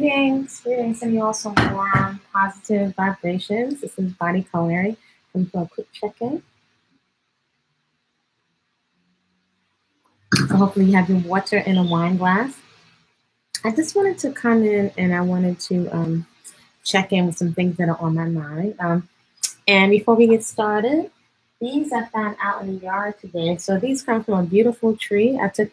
Greetings, sending you all some warm, positive vibrations. This is Body Culinary. Come for a quick check-in. So hopefully you have your water in a wine glass. I just wanted to come in and I wanted to check in with some things that are on my mind. And before we get started, these I found out in the yard today. So these come from a beautiful tree. I took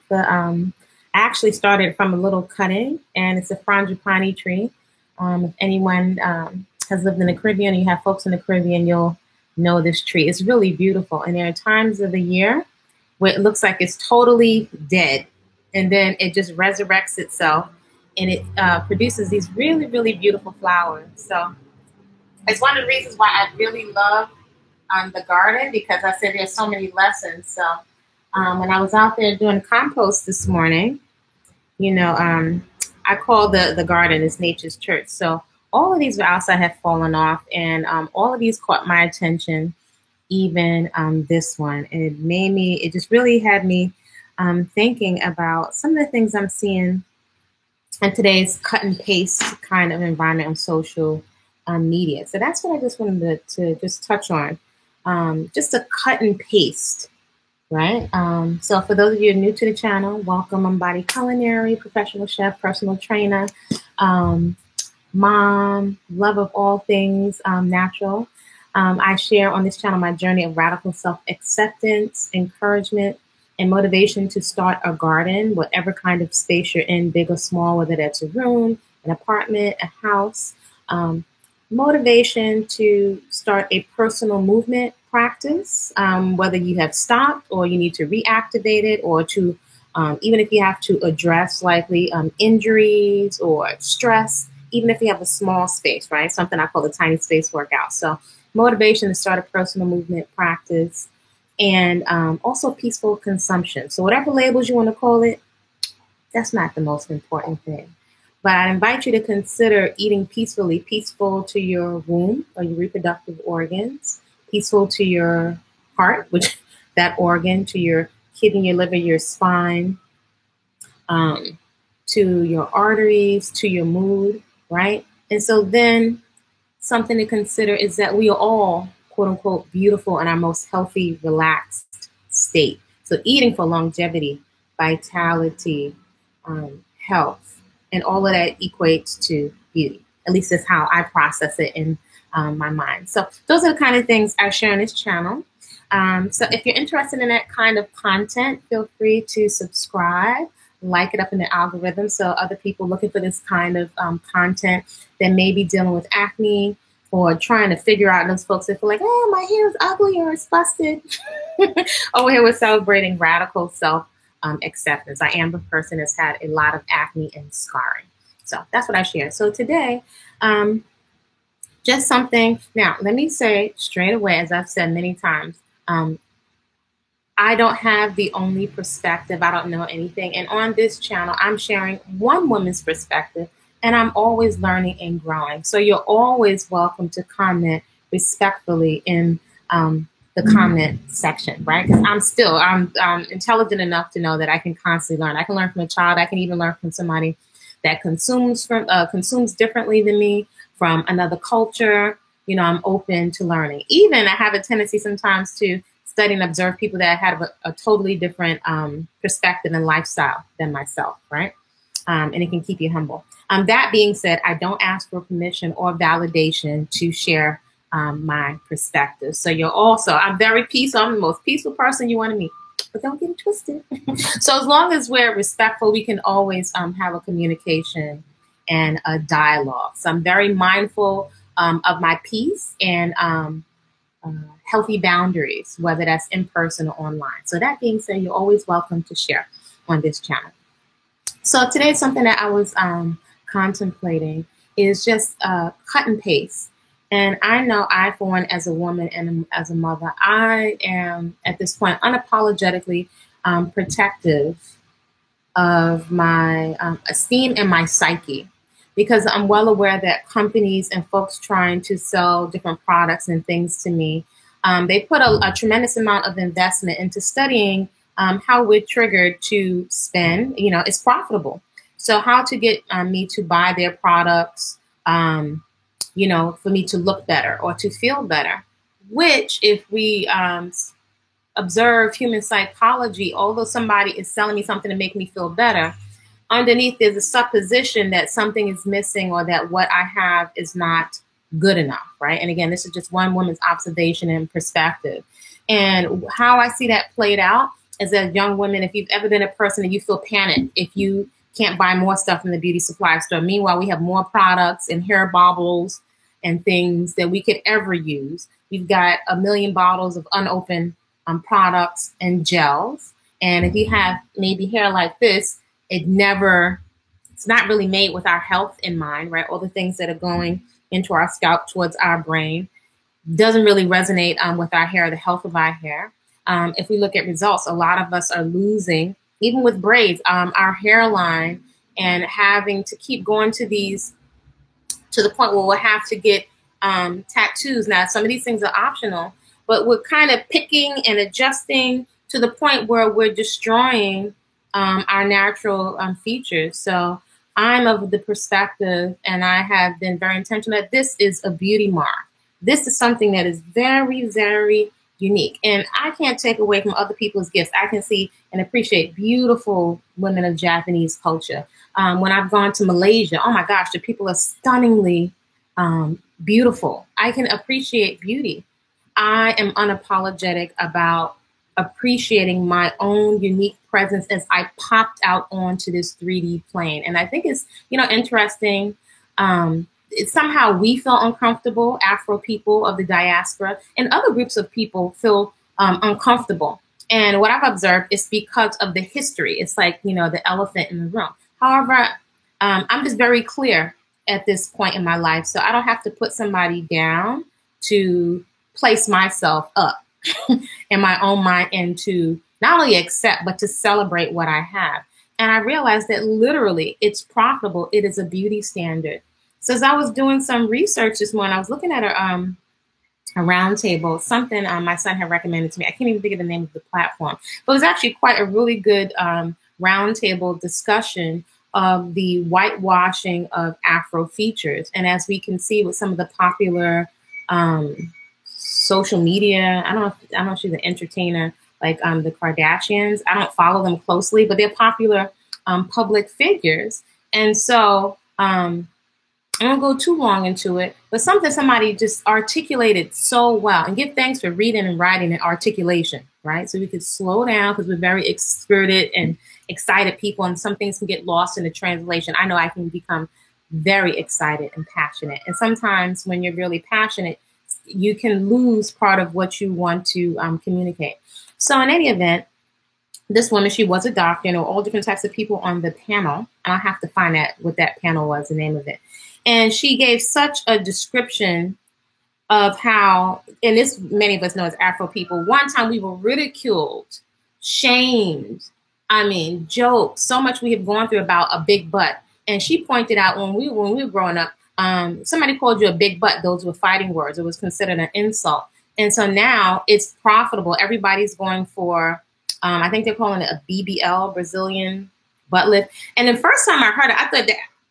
I actually started from a little cutting, and it's a frangipani tree. If anyone has lived in the Caribbean, and you have folks in the Caribbean, you'll know this tree. It's really beautiful. And there are times of the year where it looks like it's totally dead, and then it just resurrects itself, and it produces these really, really beautiful flowers. So it's one of the reasons why I really love the garden, because I said there's so many lessons. So when I was out there doing compost this morning, I call the garden is nature's church. So all of these were outside have fallen off, and all of these caught my attention, even this one. And it just really had me thinking about some of the things I'm seeing in today's cut and paste kind of environment on social media. So that's what I just wanted to just touch on. Just a cut and paste, right? So for those of you new to the channel, welcome. I'm Body Culinary, professional chef, personal trainer, mom, love of all things natural. I share on this channel my journey of radical self-acceptance, encouragement, and motivation to start a garden, whatever kind of space you're in, big or small, whether that's a room, an apartment, a house. Motivation to start a personal movement practice, whether you have stopped or you need to reactivate it, or to even if you have to address likely injuries or stress, even if you have a small space, right? Something I call the tiny space workout. So motivation to start a personal movement practice, and also peaceful consumption. So whatever labels you want to call it, that's not the most important thing. But I invite you to consider eating peacefully, peaceful to your womb or your reproductive organs, peaceful to your heart, which that organ, to your kidney, your liver, your spine, to your arteries, to your mood, right? And so then something to consider is that we are all, quote unquote, beautiful in our most healthy, relaxed state. So eating for longevity, vitality, health, and all of that equates to beauty. At least that's how I process it in my mind. So those are the kind of things I share on this channel. So if you're interested in that kind of content, feel free to subscribe, like it up in the algorithm, so other people looking for this kind of content that may be dealing with acne or trying to figure out, those folks that feel like, oh, my hair is ugly or it's busted. Over here, we're celebrating radical self-acceptance. I am a person that's had a lot of acne and scarring. So that's what I share. So today, just something. Now, let me say straight away, as I've said many times, I don't have the only perspective. I don't know anything. And on this channel, I'm sharing one woman's perspective, and I'm always learning and growing. So you're always welcome to comment respectfully in the comment section, right? Because I'm intelligent enough to know that I can constantly learn. I can learn from a child. I can even learn from somebody that consumes differently than me, from another culture. I'm open to learning. Even I have a tendency sometimes to study and observe people that have a totally different perspective and lifestyle than myself, right? And it can keep you humble. That being said, I don't ask for permission or validation to share my perspective. So I'm very peaceful. I'm the most peaceful person you want to meet, but don't get it twisted. So as long as we're respectful, we can always have a communication and a dialogue. So I'm very mindful of my peace and healthy boundaries, whether that's in person or online. So that being said, you're always welcome to share on this channel. So today, something that I was contemplating is just cut and paste. And I know I, for one, as a woman and as a mother, I am at this point unapologetically protective of my esteem and my psyche, because I'm well aware that companies and folks trying to sell different products and things to me, they put a tremendous amount of investment into studying how we're triggered to spend. It's profitable. So how to get me to buy their products, for me to look better or to feel better, which if we observe human psychology, although somebody is selling me something to make me feel better, underneath there's a supposition that something is missing or that what I have is not good enough, right? And again, this is just one woman's observation and perspective. And how I see that played out is as young women, if you've ever been a person that you feel panicked, if you can't buy more stuff in the beauty supply store. Meanwhile, we have more products and hair baubles and things that we could ever use. We've got a million bottles of unopened products and gels. And if you have maybe hair like this, it's not really made with our health in mind, right? All the things that are going into our scalp towards our brain doesn't really resonate with our hair, the health of our hair. If we look at results, a lot of us are losing, even with braids, our hairline, and having to keep going to the point where we'll have to get tattoos. Now, some of these things are optional, but we're kind of picking and adjusting to the point where we're destroying our natural features. So I'm of the perspective, and I have been very intentional, that this is a beauty mark. This is something that is very, very unique. And I can't take away from other people's gifts. I can see and appreciate beautiful women of Japanese culture. When I've gone to Malaysia, oh my gosh, the people are stunningly beautiful. I can appreciate beauty. I am unapologetic about appreciating my own unique presence as I popped out onto this 3D plane. And I think it's, interesting. It's somehow we feel uncomfortable, Afro people of the diaspora, and other groups of people feel uncomfortable. And what I've observed is because of the history. It's like, the elephant in the room. However, I'm just very clear at this point in my life. So I don't have to put somebody down to place myself up in my own mind and to not only accept, but to celebrate what I have. And I realized that literally it's profitable. It is a beauty standard. So as I was doing some research this morning, I was looking at a round table, something my son had recommended to me. I can't even think of the name of the platform, but it was actually quite a really good round table discussion of the whitewashing of Afro features. And as we can see with some of the popular social media, I don't know if she's an entertainer, like the Kardashians. I don't follow them closely, but they're popular public figures. And so I won't go too long into it, but somebody just articulated so well, and give thanks for reading and writing and articulation, right? So we could slow down because we're very spirited and excited people, and some things can get lost in the translation. I know I can become very excited and passionate. And sometimes when you're really passionate, you can lose part of what you want to communicate. So in any event, this woman, she was a doctor, all different types of people on the panel. I'll have to find out what that panel was, the name of it. And she gave such a description of how, and this many of us know as Afro people, one time we were ridiculed, shamed, joked, so much we have gone through about a big butt. And she pointed out when we were growing up, somebody called you a big butt. Those were fighting words. It was considered an insult. And so now it's profitable. Everybody's going for, I think they're calling it a BBL, Brazilian butt lift. And the first time I heard it,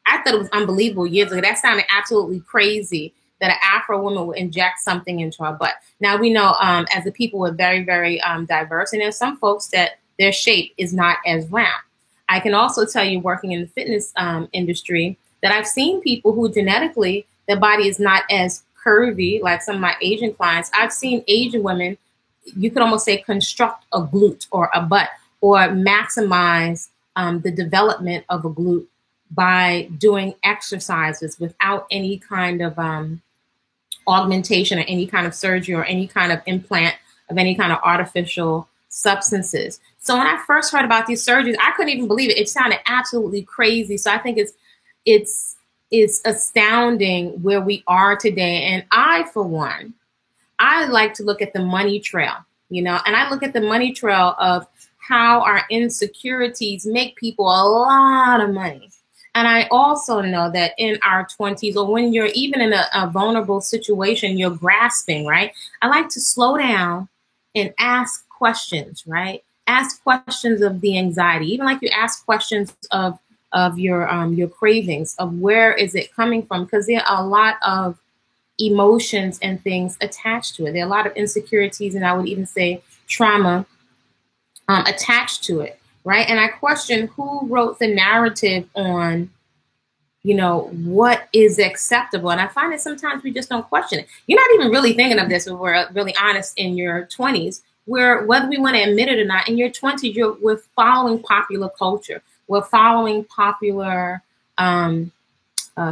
I thought it was unbelievable years ago. That sounded absolutely crazy that an Afro woman would inject something into her butt. Now we know as a people we're very, very diverse, and there's some folks that their shape is not as round. I can also tell you, working in the fitness industry, that I've seen people who genetically their body is not as curvy like some of my Asian clients. I've seen Asian women, you could almost say, construct a glute or a butt or maximize the development of a glute by doing exercises without any kind of augmentation or any kind of surgery or any kind of implant of any kind of artificial substances. So when I first heard about these surgeries, I couldn't even believe it. It sounded absolutely crazy. So I think it's astounding where we are today. And I, for one, I like to look at the money trail, and I look at the money trail of how our insecurities make people a lot of money. And I also know that in our 20s, or when you're even in a vulnerable situation, you're grasping, right? I like to slow down and ask questions, right? Ask questions of the anxiety, even like you ask questions of of your cravings, of where is it coming from, because there are a lot of emotions and things attached to it. There are a lot of insecurities, and I would even say trauma attached to it, right? And I question who wrote the narrative on, what is acceptable. And I find that sometimes we just don't question it. You're not even really thinking of this, if we're really honest, in your 20s, where whether we want to admit it or not, in your 20s, we're following popular culture. We're following popular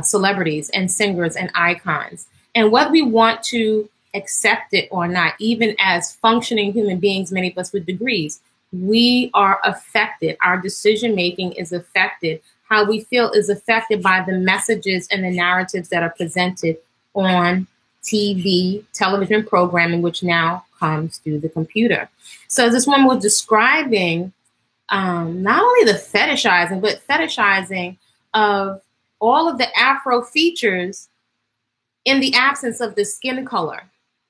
celebrities and singers and icons. And whether we want to accept it or not, even as functioning human beings, many of us with degrees, we are affected. Our decision making is affected. How we feel is affected by the messages and the narratives that are presented on TV, television programming, which now comes through the computer. So this woman was describing not only the fetishizing, but fetishizing of all of the Afro features in the absence of the skin color,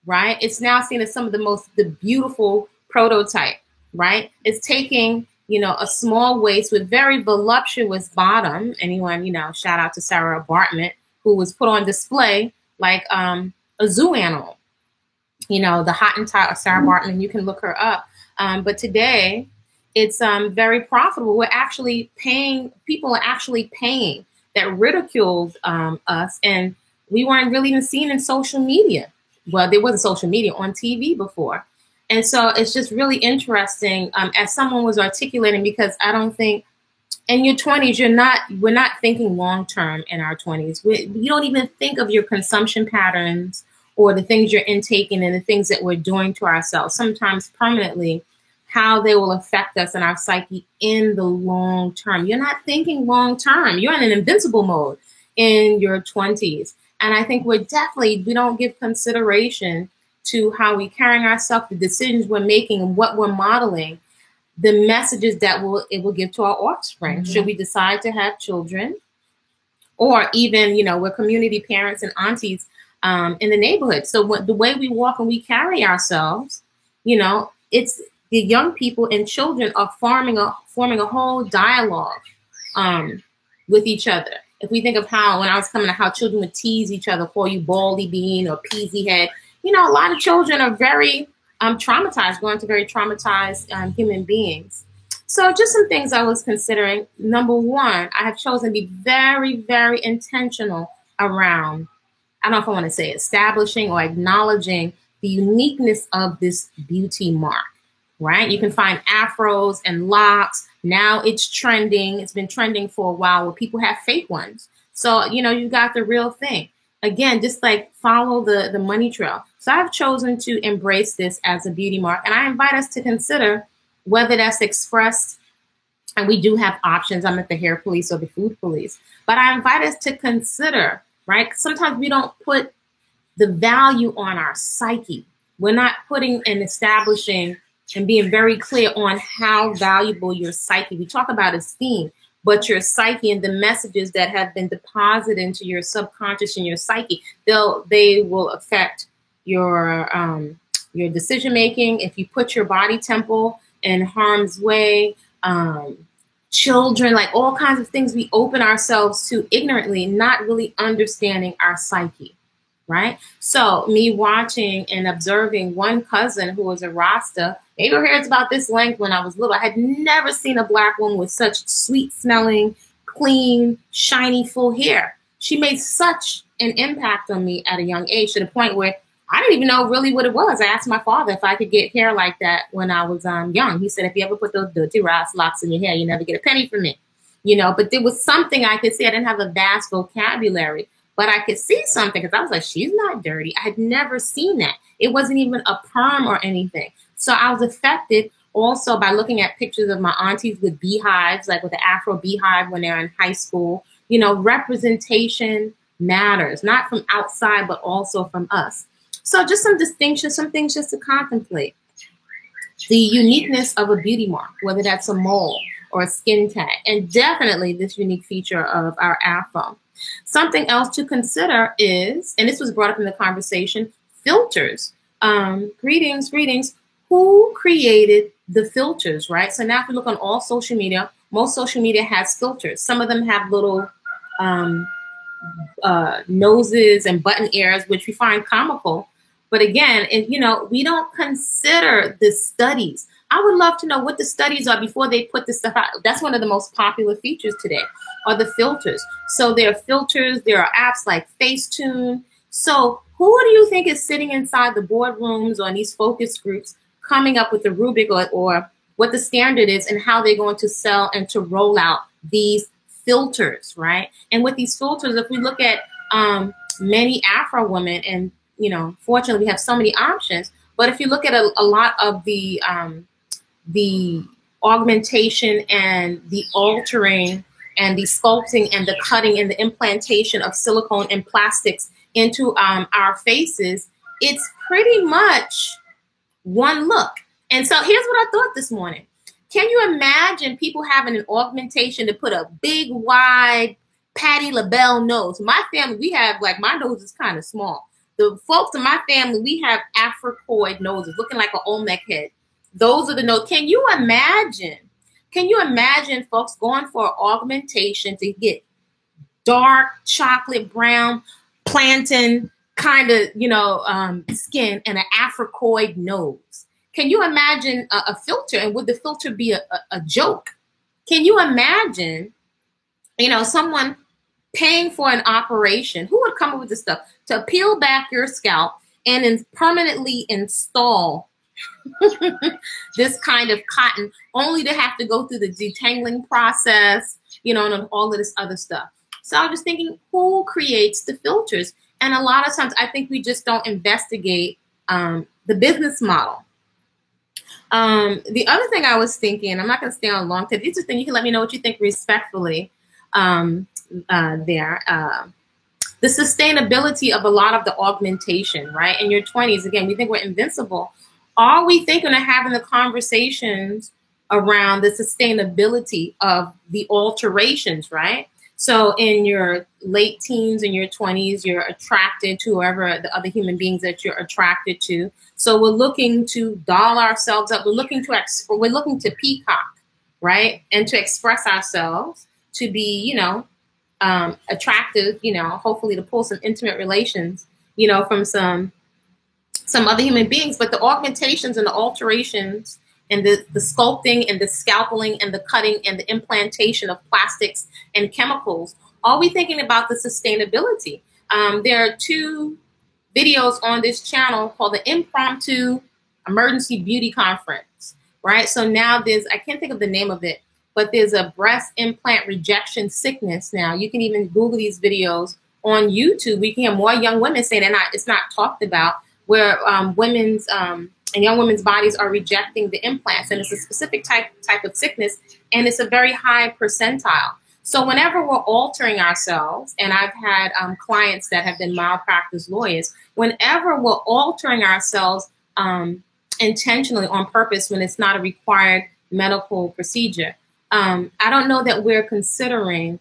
right? It's now seen as some of the beautiful prototype, right? It's taking, a small waist with very voluptuous bottom. Anyone, shout out to Sarah Bartman, who was put on display like a zoo animal. The Hottentot of Sarah Bartman, you can look her up. But today, it's very profitable. We're actually paying, people are actually paying, that ridiculed us, and we weren't really even seen in social media. Well, there wasn't social media on TV before. And so it's just really interesting, as someone was articulating, because I don't think in your 20s, we're not thinking long-term in our 20s. You don't even think of your consumption patterns or the things you're intaking and the things that we're doing to ourselves, sometimes permanently, how they will affect us and our psyche in the long term. You're not thinking long term. You're in an invincible mode in your 20s. And I think we don't give consideration to how we're carrying ourselves, the decisions we're making, and what we're modeling, the messages that it will give to our offspring. Mm-hmm. Should we decide to have children, or even, we're community parents and aunties in the neighborhood. So the way we walk and we carry ourselves, it's the young people and children are forming a whole dialogue with each other. If we think of how, when I was coming to, how children would tease each other, call you baldy bean or peasy head, a lot of children are very traumatized, going to very traumatized human beings. So just some things I was considering. Number one, I have chosen to be very, very intentional around, I don't know if I want to say establishing or acknowledging the uniqueness of this beauty mark, right? You can find afros and locks. Now it's trending. It's been trending for a while where people have fake ones. So, you got the real thing. Again, just like follow the money trail. So I've chosen to embrace this as a beauty mark. And I invite us to consider whether that's expressed. And we do have options. I'm at the hair police or the food police. But I invite us to consider, right? Sometimes we don't put the value on our psyche. We're not putting and establishing and being very clear on how valuable your psyche. We talk about esteem, but your psyche and the messages that have been deposited into your subconscious and your psyche, they will affect your decision making. If you put your body temple in harm's way, children, like all kinds of things we open ourselves to ignorantly, not really understanding our psyche, right? So me watching and observing one cousin who was a Rasta, maybe her hair's about this length when I was little. I had never seen a Black woman with such sweet smelling, clean, shiny, full hair. She made such an impact on me at a young age, to the point where I didn't even know really what it was. I asked my father if I could get hair like that when I was young. He said, if you ever put those dirty Ras locks in your hair, you never get a penny from me. But there was something I could see. I didn't have a vast vocabulary, but I could see something, because I was like, she's not dirty. I had never seen that. It wasn't even a perm or anything. So I was affected also by looking at pictures of my aunties with beehives, like with the Afro beehive when they're in high school. Representation matters, not from outside, but also from us. So just some distinctions, some things just to contemplate. The uniqueness of a beauty mark, whether that's a mole or a skin tag, and definitely this unique feature of our Afro. Something else to consider is, and this was brought up in the conversation, filters. Greetings. Who created the filters, right? So now if we look on all social media, most social media has filters. Some of them have little noses and button ears, which we find comical. But again, we don't consider the studies. I would love to know what the studies are before they put this stuff out. That's one of the most popular features today, are the filters. So there are filters, there are apps like Facetune. So who do you think is sitting inside the boardrooms or in these focus groups coming up with the rubric or what the standard is and how they're going to sell and to roll out these filters, right? And with these filters, if we look at many Afro women, and fortunately we have so many options, but if you look at a lot of the augmentation and the altering and the sculpting and the cutting and the implantation of silicone and plastics into our faces, it's pretty much one look. And so here's what I thought this morning. Can you imagine people having an augmentation to put a big, wide Patti LaBelle nose? My family, we have, my nose is kind of small. The folks in my family, we have Africoid noses, looking like an Olmec head. Those are the nose. Can you imagine folks going for augmentation to get dark chocolate brown plantain kind of, skin and an Africoid nose? Can you imagine a filter? And would the filter be a joke? Can you imagine, someone paying for an operation? Who would come up with this stuff to peel back your scalp and permanently install this kind of cotton, only to have to go through the detangling process, and all of this other stuff? So I was thinking, who creates the filters? And a lot of times I think we just don't investigate the business model. The other thing I was thinking, I'm not going to stay on long, because it's a thing, you can let me know what you think respectfully there. The sustainability of a lot of the augmentation, right? In your 20s, again, we think we're invincible. Are we thinking of having the conversations around the sustainability of the alterations, right? So in your late teens and your 20s, you're attracted to whoever the other human beings that you're attracted to. So we're looking to doll ourselves up. We're looking to peacock, right? And to express ourselves, to be, attractive, hopefully to pull some intimate relations, from some other human beings. But the augmentations and the alterations and the sculpting and the scalping and the cutting and the implantation of plastics and chemicals, are we thinking about the sustainability? There are two videos on this channel called the Impromptu Emergency Beauty Conference, right? So now I can't think of the name of it, but there's a breast implant rejection sickness now. You can even Google these videos on YouTube. We can hear more young women saying it's not talked about, where women's and young women's bodies are rejecting the implants. And it's a specific type of sickness, and it's a very high percentile. So whenever we're altering ourselves, and I've had clients that have been malpractice lawyers, whenever we're altering ourselves intentionally on purpose when it's not a required medical procedure, I don't know that we're considering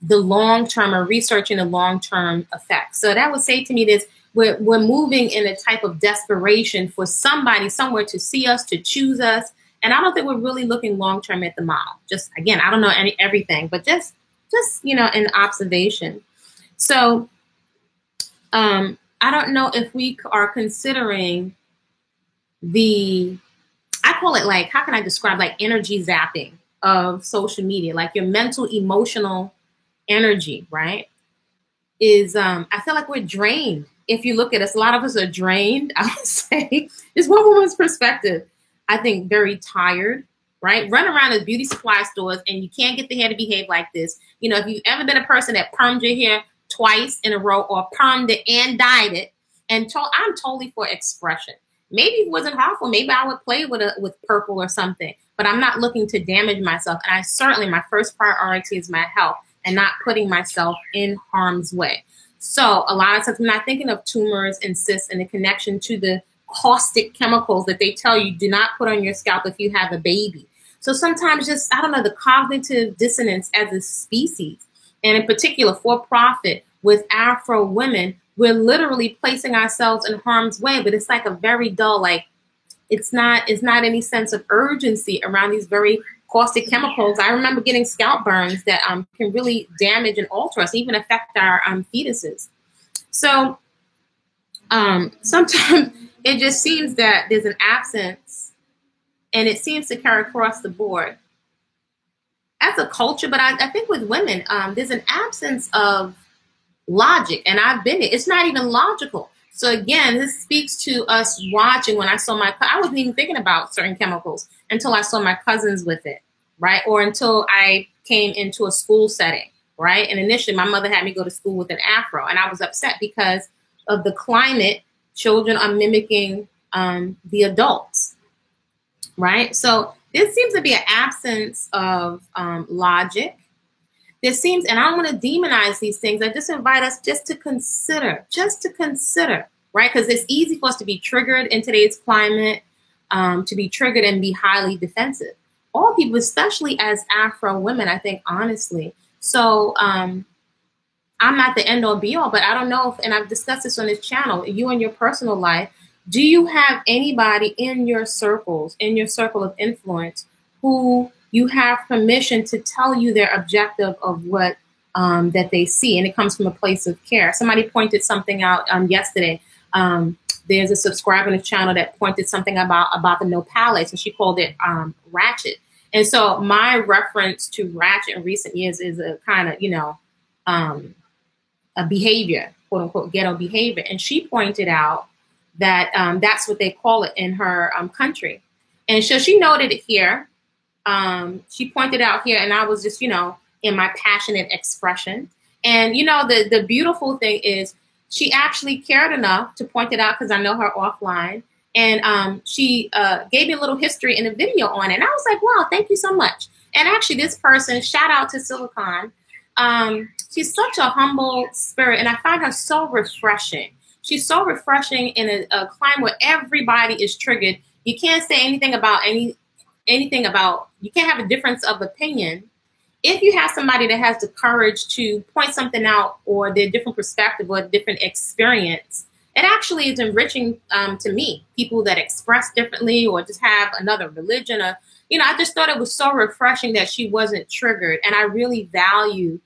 the long-term or researching the long-term effects. So that would say to me this: we're moving in a type of desperation for somebody somewhere to see us, to choose us. And I don't think we're really looking long-term at the model. Just, again, I don't know everything, but just an observation. So I don't know if we are considering I call it how can I describe energy zapping of social media, your mental, emotional energy, right? I feel like we're drained. If you look at us, a lot of us are drained, I would say. It's one woman's perspective. I think very tired, right? Run around the beauty supply stores and you can't get the hair to behave like this. If you've ever been a person that permed your hair twice in a row, or permed it and dyed it, and I'm totally for expression. Maybe if it wasn't harmful, maybe I would play with purple or something, but I'm not looking to damage myself. And my first priority is my health and not putting myself in harm's way. So a lot of times I'm not thinking of tumors and cysts and the connection to the caustic chemicals that they tell you do not put on your scalp if you have a baby. So sometimes the cognitive dissonance as a species, and in particular for profit with Afro women, we're literally placing ourselves in harm's way, but it's a very dull, it's not any sense of urgency around these very caustic chemicals. I remember getting scalp burns that can really damage and alter us, even affect our fetuses. So sometimes it just seems that there's an absence, and it seems to carry across the board as a culture. But I think with women, there's an absence of logic, and I've been it. It's not even logical. So again, this speaks to us watching. When I saw I wasn't even thinking about certain chemicals until I saw my cousins with it, right? Or until I came into a school setting, right? And initially, my mother had me go to school with an afro, and I was upset because of the climate. Children are mimicking the adults, right? So there seems to be an absence of logic. There seems, and I don't want to demonize these things. I just invite us just to consider, right? Because it's easy for us to be triggered in today's climate, to be triggered and be highly defensive. All people, especially as Afro women, I think, honestly. So I'm not the end all be all, but I don't know if, and I've discussed this on this channel, you in your personal life, do you have anybody in your circles, in your circle of influence, who you have permission to tell you their objective of what that they see, and it comes from a place of care? Somebody pointed something out yesterday. There's a subscriber on the channel that pointed something about the nopales, and she called it ratchet. And so my reference to ratchet in recent years is a kind of, a behavior, quote unquote, ghetto behavior. And she pointed out that that's what they call it in her country. And so she noted it here. She pointed out here, and I was just, in my passionate expression. And, the beautiful thing is she actually cared enough to point it out, because I know her offline. And she gave me a little history in a video on it. And I was like, wow, thank you so much. And actually, this person, shout out to Silicon. She's such a humble spirit, and I find her so refreshing. She's so refreshing in a climate where everybody is triggered. You can't say anything about anything about, you can't have a difference of opinion. If you have somebody that has the courage to point something out, or their different perspective or different experience, it actually is enriching to me. People that express differently or just have another religion, or, I just thought it was so refreshing that she wasn't triggered. And I really value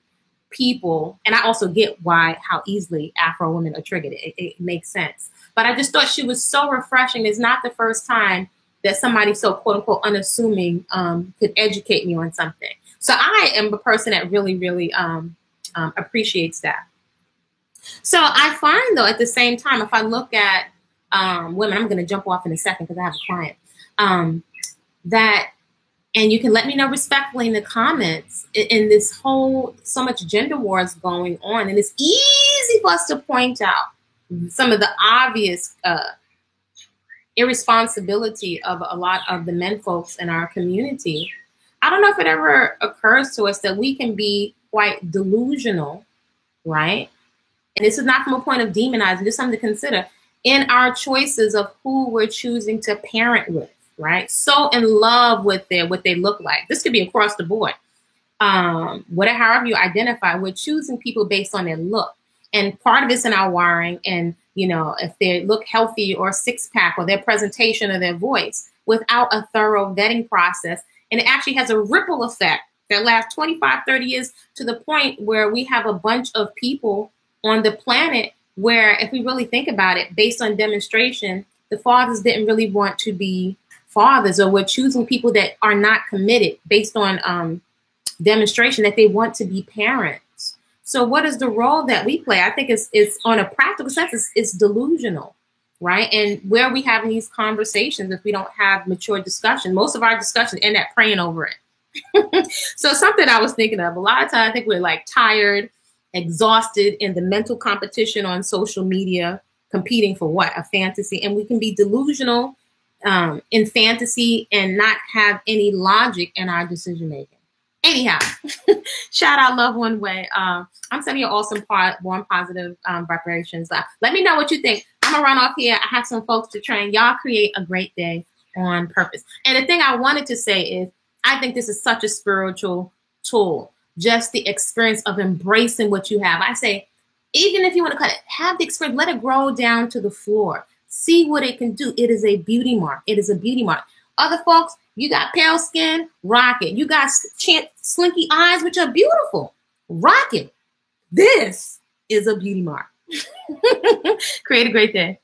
people. And I also get how easily Afro women are triggered. It makes sense. But I just thought she was so refreshing. It's not the first time that somebody so quote unquote unassuming could educate me on something. So I am a person that really, really appreciates that. So I find, though, at the same time, if I look at women, I'm going to jump off in a second because I have a client, that, and you can let me know respectfully in the comments, in this whole, so much gender wars going on, and it's easy for us to point out some of the obvious irresponsibility of a lot of the men folks in our community. I don't know if it ever occurs to us that we can be quite delusional, right? And this is not from a point of demonizing, just something to consider in our choices of who we're choosing to parent with, right? So in love with what they look like. This could be across the board. However you identify, we're choosing people based on their look. And part of it's in our wiring, and, if they look healthy or six-pack, or their presentation or their voice, without a thorough vetting process. And it actually has a ripple effect that lasts 25, 30 years, to the point where we have a bunch of people on the planet where, if we really think about it, based on demonstration, the fathers didn't really want to be fathers, or we're choosing people that are not committed based on demonstration that they want to be parents. So what is the role that we play? I think it's on a practical sense, it's delusional, right? And where are we having these conversations if we don't have mature discussion? Most of our discussions end up praying over it. So something I was thinking of, a lot of times I think we're like tired, exhausted in the mental competition on social media, competing for what? A fantasy. And we can be delusional in fantasy and not have any logic in our decision making. Anyhow, shout out Love One Way. I'm sending you all some warm, positive vibrations. Let me know what you think. I'm going to run off here. I have some folks to train. Y'all create a great day on purpose. And the thing I wanted to say is, I think this is such a spiritual tool. Just the experience of embracing what you have. I say, even if you want to cut it, have the experience, let it grow down to the floor. See what it can do. It is a beauty mark. It is a beauty mark. Other folks, you got pale skin, rock it. You got slinky eyes, which are beautiful. Rock it. This is a beauty mark. Create a great day.